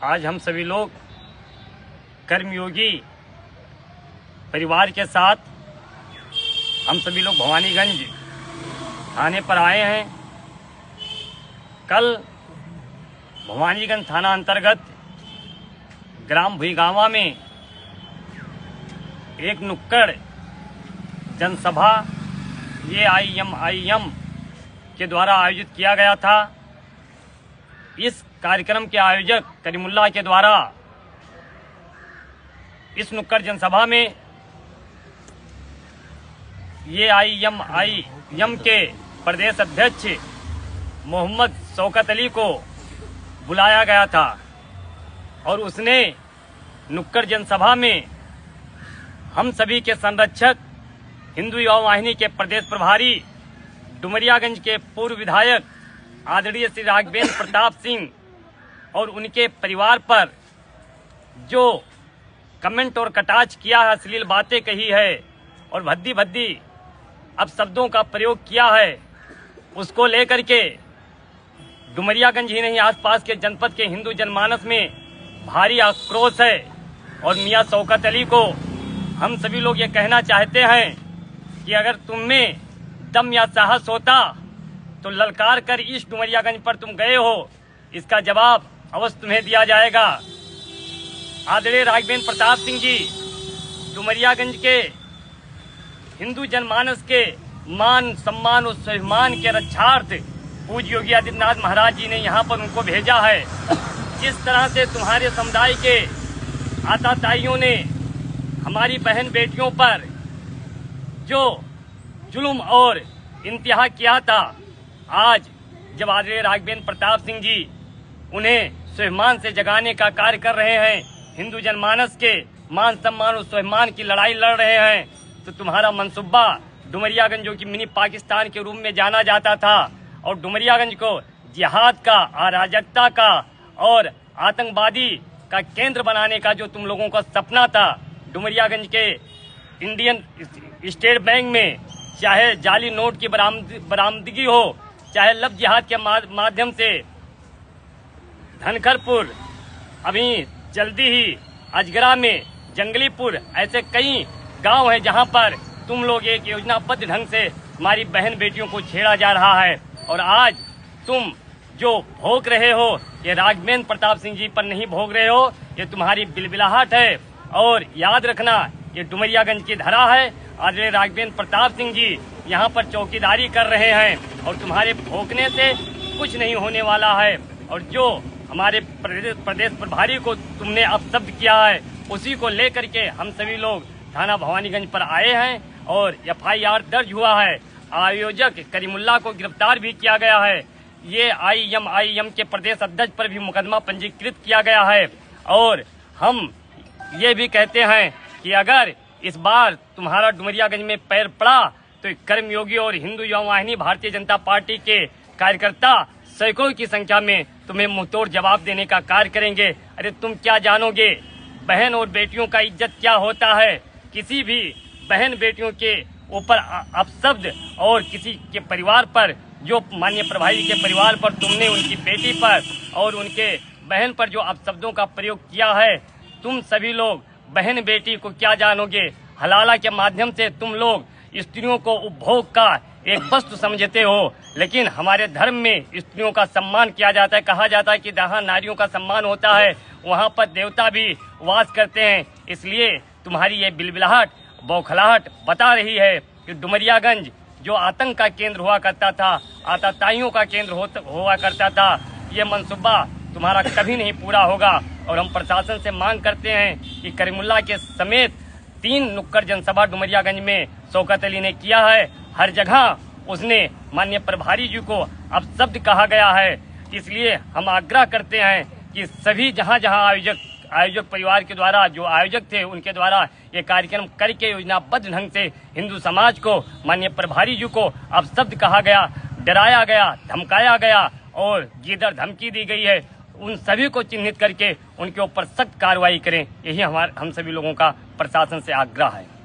आज हम सभी लोग कर्मयोगी परिवार के साथ हम सभी लोग भवानीगंज थाने पर आए हैं। कल भवानीगंज थाना अंतर्गत ग्राम भुईगावा में एक नुक्कड़ जनसभा AIMIM के द्वारा आयोजित किया गया था। इस कार्यक्रम के आयोजक करीमुल्लाह के द्वारा इस नुक्कड़ जनसभा में AIMIM के प्रदेश अध्यक्ष मोहम्मद शौकत अली को बुलाया गया था और उसने नुक्कड़ जनसभा में हम सभी के संरक्षक हिंदू युवा वाहिनी के प्रदेश प्रभारी डुमरियागंज के पूर्व विधायक आदरणीय श्री राघवेंद्र प्रताप सिंह और उनके परिवार पर जो कमेंट और कटाक्ष किया है, अश्लील बातें कही है और भद्दी भद्दी अपशब्दों का प्रयोग किया है, उसको लेकर के डुमरियागंज ही नहीं आसपास के जनपद के हिंदू जनमानस में भारी आक्रोश है। और मियां शौकत अली को हम सभी लोग ये कहना चाहते हैं कि अगर तुम में दम या साहस होता तो ललकार कर इस डुमरियागंज पर तुम गए हो, इसका जवाब अवश्य तुम्हें दिया जाएगा। आदरणीय राघवेंद्र प्रताप सिंह जी डुमरियागंज के हिंदू जनमानस के मान सम्मान और स्वाभिमान के रक्षार्थ पूज्य योगी आदित्यनाथ महाराज जी ने यहाँ पर उनको भेजा है। जिस तरह से तुम्हारे समुदाय के आताताइयों ने हमारी बहन बेटियों पर जो जुल्म और इंतहा किया था, आज जब आदरणीय राघवेंद्र प्रताप सिंह जी उन्हें स्वाभिमान से जगाने का कार्य कर रहे हैं, हिंदू जनमानस के मान सम्मान और स्वाभिमान की लड़ाई लड़ रहे हैं, तो तुम्हारा मनसूबा डुमरियागंज जो कि मिनी पाकिस्तान के रूप में जाना जाता था और डुमरियागंज को जिहाद का, अराजकता का और आतंकवादी का केंद्र बनाने का जो तुम लोगों का सपना था, डुमरियागंज के इंडियन स्टेट बैंक में चाहे जाली नोट की बरामदगी हो, चाहे लव जिहाद के माध्यम से धनखरपुर, अभी जल्दी ही अजगरा में जंगलीपुर, ऐसे कई गांव हैं जहां पर तुम लोग एक योजनाबद्ध ढंग से हमारी बहन बेटियों को छेड़ा जा रहा है। और आज तुम जो भोग रहे हो ये राघवेंद्र प्रताप सिंह जी पर नहीं भोग रहे हो, ये तुम्हारी बिलबिलाहट है। और याद रखना ये डुमरियागंज की धरा है। आदरणीय राघवेंद्र प्रताप सिंह जी यहाँ पर चौकीदारी कर रहे हैं और तुम्हारे भोगने से कुछ नहीं होने वाला है। और जो हमारे प्रदेश प्रभारी को तुमने अपशब्द किया है, उसी को लेकर के हम सभी लोग थाना भवानीगंज पर आए हैं और FIR दर्ज हुआ है। आयोजक करीमुल्लाह को गिरफ्तार भी किया गया है। ये AIMIM के प्रदेश अध्यक्ष पर भी मुकदमा पंजीकृत किया गया है। और हम ये भी कहते हैं कि अगर इस बार तुम्हारा डुमरियागंज में पैर पड़ा तो कर्मयोगी और हिंदू युवा वाहिनी भारतीय जनता पार्टी के कार्यकर्ता सैकड़ों की संख्या में तुम्हें मुंहतोड़ जवाब देने का कार्य करेंगे। अरे तुम क्या जानोगे बहन और बेटियों का इज्जत क्या होता है? किसी भी बहन बेटियों के ऊपर अपशब्द और किसी के परिवार पर, जो माननीय प्रभारी के परिवार पर तुमने उनकी बेटी पर और उनके बहन पर जो अपशब्दों का प्रयोग किया है, तुम सभी लोग बहन बेटी को क्या जानोगे? हलाला के माध्यम से तुम लोग स्त्रियों को उपभोग का एक वस्तु समझते हो, लेकिन हमारे धर्म में स्त्रियों का सम्मान किया जाता है। कहा जाता है कि जहाँ नारियों का सम्मान होता है वहाँ पर देवता भी वास करते हैं। इसलिए तुम्हारी ये बिलबिलाहट, बौखलाहट बता रही है कि डुमरियागंज जो आतंक का केंद्र हुआ करता था, आतताइयों का केंद्र हुआ करता था, ये मनसूबा तुम्हारा कभी नहीं पूरा होगा। और हम प्रशासन से मांग करते हैं कि करीमुल्लाह के समेत 3 नुक्कड़ जनसभा डुमरियागंज में शौकत अली ने किया है। हर जगह उसने माननीय प्रभारी जी को अपशब्द कहा गया है। इसलिए हम आग्रह करते हैं कि सभी जहां आयोजक परिवार के द्वारा, जो आयोजक थे उनके द्वारा ये कार्यक्रम करके योजनाबद्ध ढंग से हिंदू समाज को, माननीय प्रभारी जी को अपशब्द कहा गया, डराया गया, धमकाया गया और गीदड़ धमकी दी गई है, उन सभी को चिन्हित करके उनके ऊपर सख्त कार्रवाई करें। यही हम सभी लोगों का प्रशासन से आग्रह है।